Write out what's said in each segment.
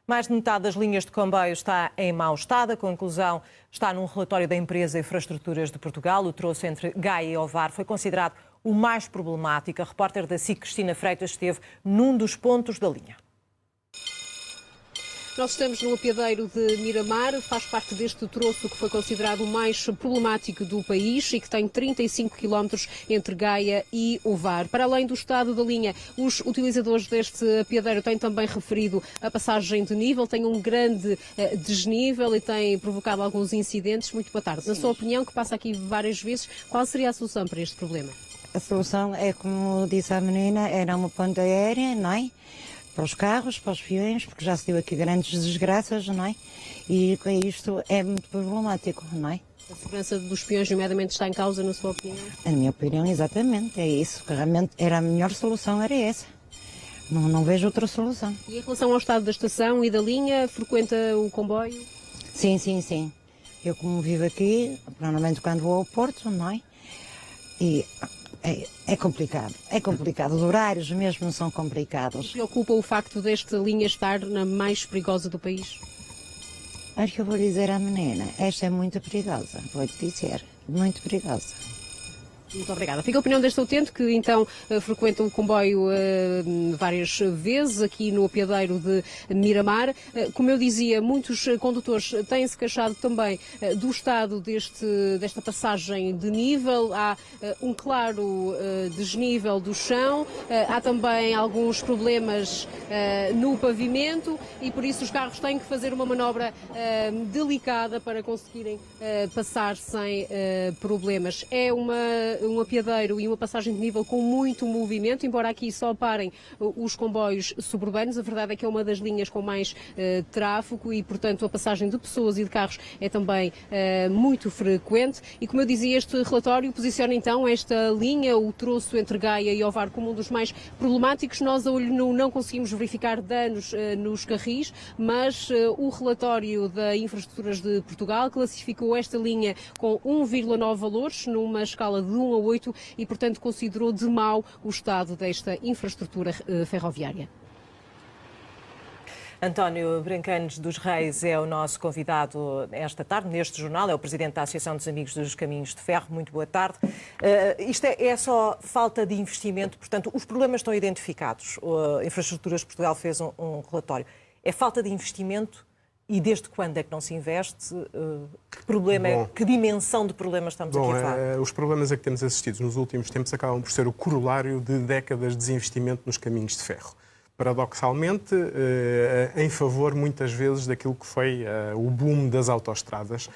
Mais de metade das linhas de comboio está em mau estado. A conclusão está num relatório da empresa Infraestruturas de Portugal. O troço entre Gaia e Ovar foi considerado o mais problemático. A repórter da SIC, Cristina Freitas, esteve num dos pontos da linha. Nós estamos no apiadeiro de Miramar, faz parte deste troço que foi considerado o mais problemático do país e que tem 35 km entre Gaia e Ovar. Para além do estado da linha, os utilizadores deste apiadeiro têm também referido a passagem de nível, tem um grande desnível e tem provocado alguns incidentes. Muito boa tarde. Na sua opinião, que passa aqui várias vezes, qual seria a solução para este problema? A solução é, como disse a menina, era uma ponte aérea, não é? Para os carros, para os peões, porque já se deu aqui grandes desgraças, não é? E com isto é muito problemático, não é? A segurança dos peões, nomeadamente, está em causa, na sua opinião? A minha opinião, exatamente, é isso, que realmente era a melhor solução, era essa. Não vejo outra solução. E em relação ao estado da estação e da linha, frequenta o comboio? Sim, sim, sim. Eu, como vivo aqui, normalmente quando vou ao Porto, não é? E é complicado, os horários mesmo são complicados. Preocupa o facto desta linha estar na mais perigosa do país? Acho que eu vou dizer à menina, esta é muito perigosa, vou-te dizer, muito perigosa. Muito obrigada. Fica a opinião deste utente que então frequenta o comboio várias vezes aqui no apiadeiro de Miramar. Como eu dizia, muitos condutores têm-se queixado também do estado desta passagem de nível. Há um claro desnível do chão, há também alguns problemas no pavimento e por isso os carros têm que fazer uma manobra delicada para conseguirem passar sem problemas. É um apiadeiro e uma passagem de nível com muito movimento, embora aqui só parem os comboios suburbanos. A verdade é que é uma das linhas com mais tráfego e, portanto, a passagem de pessoas e de carros é também muito frequente. E, como eu dizia, este relatório posiciona então esta linha, o troço entre Gaia e Ovar, como um dos mais problemáticos. Nós, a olho nu, não conseguimos verificar danos nos carris, mas o relatório da Infraestruturas de Portugal classificou esta linha com 1,9 valores, numa escala de 1 a 8, e, portanto, considerou de mau o estado desta infraestrutura ferroviária. António Brancanes dos Reis é o nosso convidado esta tarde, neste jornal, é o presidente da Associação dos Amigos dos Caminhos de Ferro. Muito boa tarde. Isto é só falta de investimento, portanto, os problemas estão identificados. A Infraestruturas de Portugal fez um relatório. É falta de investimento? E desde quando é que não se investe? Que problema, que dimensão de problemas estamos aqui a falar? Os problemas a que temos assistido nos últimos tempos acabam por ser o corolário de décadas de desinvestimento nos caminhos de ferro. Paradoxalmente, em favor, muitas vezes, daquilo que foi o boom das autoestradas.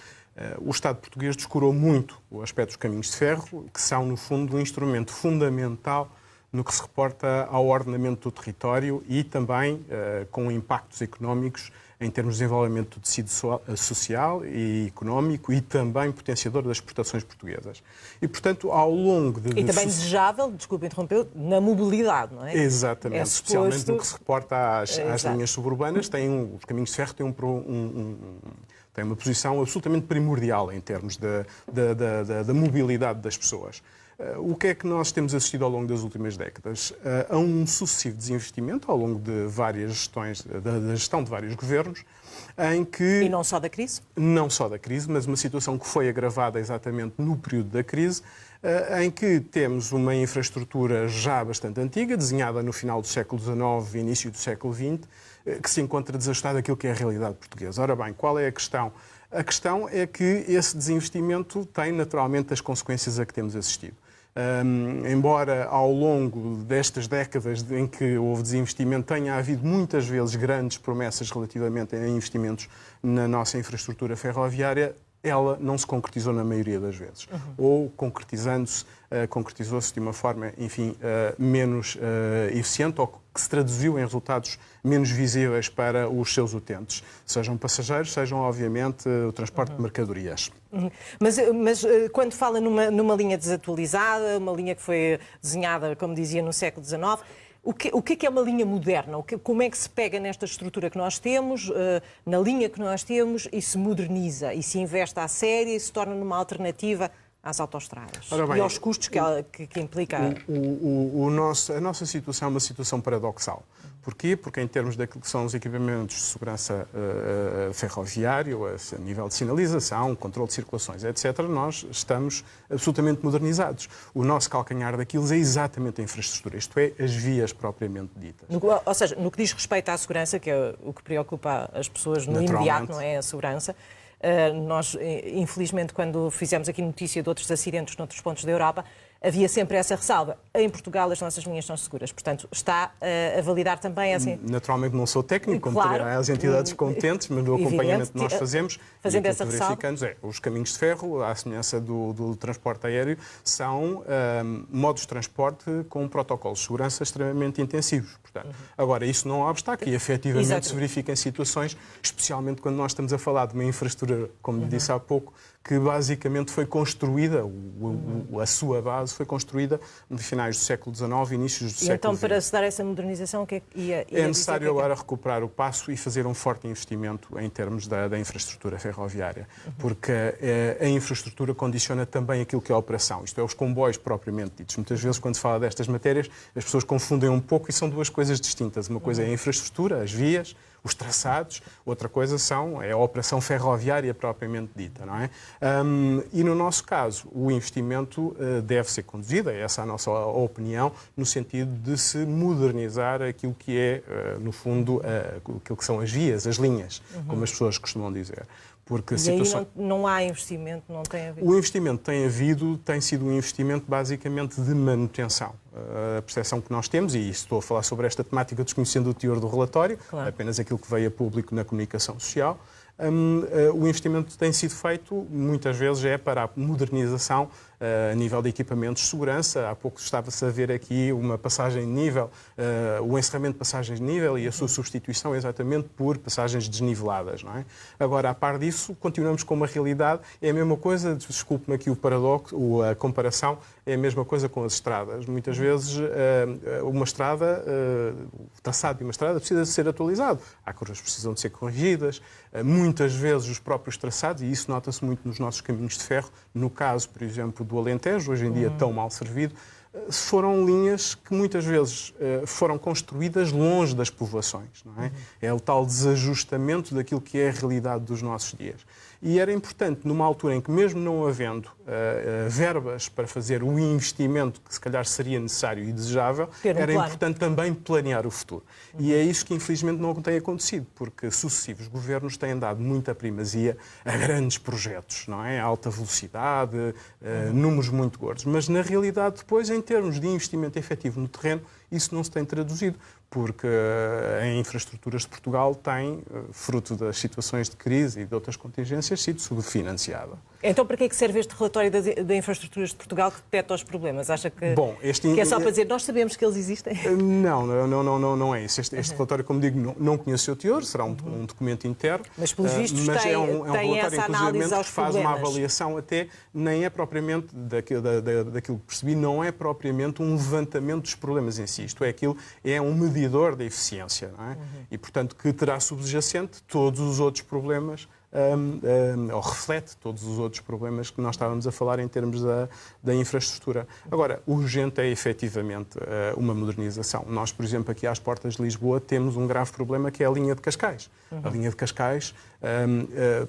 O Estado português descurou muito o aspecto dos caminhos de ferro, que são, no fundo, um instrumento fundamental no que se reporta ao ordenamento do território e também com impactos económicos em termos de desenvolvimento do tecido social e económico e também potenciador das exportações portuguesas. E, portanto, ao longo de... E também desejável, desculpe interromper, na mobilidade, não é? Exatamente, especialmente no que se reporta às linhas suburbanas. Os caminhos de ferro têm tem uma posição absolutamente primordial em termos da mobilidade das pessoas. O que é que nós temos assistido ao longo das últimas décadas? A um sucessivo desinvestimento ao longo de várias gestões, da gestão de vários governos, em que... E não só da crise? Não só da crise, mas uma situação que foi agravada exatamente no período da crise, em que temos uma infraestrutura já bastante antiga, desenhada no final do século XIX e início do século XX, que se encontra desajustada àquilo que é a realidade portuguesa. Ora bem, qual é a questão? A questão é que esse desinvestimento tem naturalmente as consequências a que temos assistido. Embora ao longo destas décadas em que houve desinvestimento tenha havido muitas vezes grandes promessas relativamente a investimentos na nossa infraestrutura ferroviária, ela não se concretizou na maioria das vezes. Ou, concretizando-se, concretizou-se de uma forma, enfim, menos eficiente ou que se traduziu em resultados menos visíveis para os seus utentes, sejam passageiros, sejam, obviamente, o transporte de mercadorias. Mas quando fala numa linha desatualizada, uma linha que foi desenhada, como dizia, no século XIX, o que é uma linha moderna? Como é que se pega nesta estrutura que nós temos, na linha que nós temos, e se moderniza, e se investe à séria e se torna numa alternativa às autoestradas e aos custos que implica? A nossa situação é uma situação paradoxal, Porquê? Porque em termos daquilo que são os equipamentos de segurança ferroviário, a nível de sinalização, controle de circulações, etc., nós estamos absolutamente modernizados. O nosso calcanhar daquilo é exatamente a infraestrutura, isto é, as vias propriamente ditas. Ou seja, no que diz respeito à segurança, que é o que preocupa as pessoas no imediato, não é? A segurança. Nós, infelizmente, quando fizemos aqui notícia de outros acidentes noutros pontos da Europa, havia sempre essa ressalva. Em Portugal as nossas linhas são seguras. Portanto, está a validar também essa... Naturalmente não sou técnico, como claro, terá as entidades competentes, mas no acompanhamento que nós fazemos, fazendo essa verificamos os caminhos de ferro, à semelhança do transporte aéreo, são modos de transporte com protocolos de segurança extremamente intensivos. Portanto, agora, isso não obsta que efetivamente se verifica em situações, especialmente quando nós estamos a falar de uma infraestrutura, como lhe disse há pouco, que basicamente foi construída, a sua base foi construída no finais do século XIX e inícios do século XX. Então, para se dar essa modernização, o que é que ia É necessário agora recuperar o passo e fazer um forte investimento em termos da infraestrutura ferroviária, porque a infraestrutura condiciona também aquilo que é a operação, isto é, os comboios propriamente ditos. Muitas vezes, quando se fala destas matérias, as pessoas confundem um pouco e são duas coisas distintas. Uma coisa é a infraestrutura, as vias, os traçados, outra coisa é a operação ferroviária propriamente dita, não é? E no nosso caso, o investimento deve ser conduzido, é essa a nossa opinião, no sentido de se modernizar aquilo que é, no fundo, aquilo que são as vias, as linhas, como as pessoas costumam dizer. Porque aí não há investimento, não tem havido? O investimento tem sido um investimento basicamente de manutenção. A percepção que nós temos, e estou a falar sobre esta temática desconhecendo o teor do relatório, claro, apenas aquilo que veio a público na comunicação social, o investimento tem sido feito, muitas vezes, para a modernização a nível de equipamentos de segurança. Há pouco estava-se a ver aqui uma passagem de nível, o encerramento de passagens de nível e a sua substituição exatamente por passagens desniveladas, não é? Agora, a par disso, continuamos com uma realidade, é a mesma coisa, desculpe-me aqui o paradoxo, a comparação, é a mesma coisa com as estradas. Muitas vezes, uma estrada, o traçado de uma estrada precisa de ser atualizado. Há curvas que precisam de ser corrigidas, muitas vezes os próprios traçados, e isso nota-se muito nos nossos caminhos de ferro, no caso, por exemplo, do Alentejo, hoje em dia tão mal servido, foram linhas que muitas vezes foram construídas longe das povoações, não é? É o tal desajustamento daquilo que é a realidade dos nossos dias. E era importante, numa altura em que, mesmo não havendo verbas para fazer o investimento que se calhar seria necessário e desejável, era importante também planear o futuro. E é isso que infelizmente não tem acontecido, porque sucessivos governos têm dado muita primazia a grandes projetos, não é? Alta velocidade, números muito gordos. Mas na realidade depois, em termos de investimento efetivo no terreno, isso não se tem traduzido, porque a infraestruturas de Portugal tem, fruto das situações de crise e de outras contingências, sido subfinanciada. Então, para que é que serve este relatório da infraestruturas de Portugal que detecta os problemas? Acha que, que é só para dizer, nós sabemos que eles existem? Não é isso. Este relatório, como digo, não conhece o seu teor, será um documento interno. Mas, pelos vistos, mas tem, é um relatório, inclusivamente, que faz uma problemas. avaliação até, nem é propriamente, daquilo que percebi, não é propriamente um levantamento dos problemas em si. Isto é um medidor da eficiência, não é? E, portanto, que terá subjacente todos os outros problemas, ou reflete todos os outros problemas que nós estávamos a falar em termos da infraestrutura. Agora, urgente é efetivamente uma modernização. Nós, por exemplo, aqui às portas de Lisboa, temos um grave problema que é a linha de Cascais. A linha de Cascais,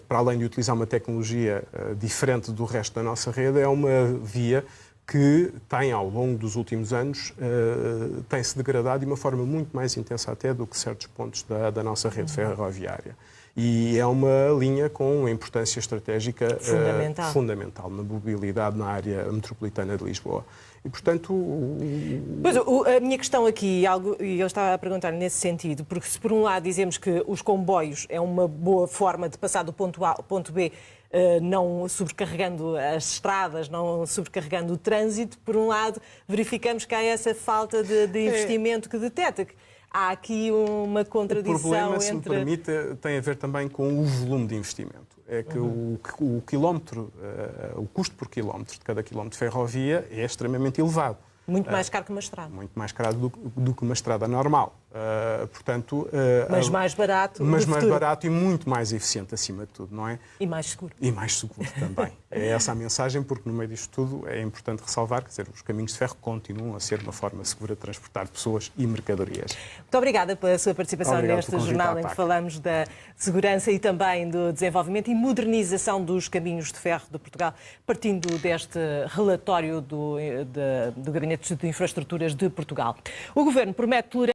para além de utilizar uma tecnologia diferente do resto da nossa rede, é uma via que tem, ao longo dos últimos anos, tem-se degradado de uma forma muito mais intensa até do que certos pontos da nossa rede ferroviária. E é uma linha com uma importância estratégica fundamental na mobilidade na área metropolitana de Lisboa. E, portanto... Pois, a minha questão aqui, e eu estava a perguntar nesse sentido, porque se por um lado dizemos que os comboios é uma boa forma de passar do ponto A ao ponto B, não sobrecarregando as estradas, não sobrecarregando o trânsito, por um lado verificamos que há essa falta de investimento que detecta. Há aqui uma contradição entre... O problema, se me permite, tem a ver também com o volume de investimento. É que o quilómetro, o custo por quilómetro de cada quilómetro de ferrovia é extremamente elevado. Muito mais caro que uma estrada. Muito mais caro do que uma estrada normal. Mas mais barato. Mas mais barato e muito mais eficiente, acima de tudo, não é? E mais seguro. E mais seguro também. É essa a mensagem, porque no meio disto tudo é importante ressalvar, quer dizer, os caminhos de ferro continuam a ser uma forma segura de transportar pessoas e mercadorias. Muito obrigada pela sua participação Obrigado neste pelo convite jornal à em que PAC. falamos da segurança e também do desenvolvimento e modernização dos caminhos de ferro de Portugal, partindo deste relatório do Gabinete de Infraestruturas de Portugal. O Governo promete tolerar